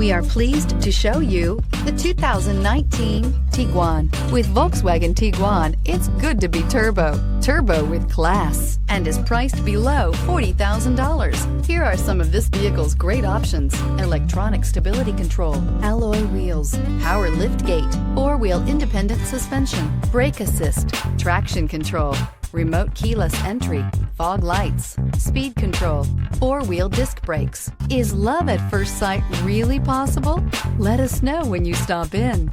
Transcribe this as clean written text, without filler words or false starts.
We are pleased to show you the 2019 Tiguan. With Volkswagen Tiguan, it's good to be turbo. Turbo with class, and is priced below $40,000. Here are some of this vehicle's great options: electronic stability control, alloy wheels, power liftgate, four-wheel independent suspension, brake assist, traction control, remote keyless entry, fog lights, speed control, four-wheel disc brakes. Is love at first sight really possible? Let us know when you stop in.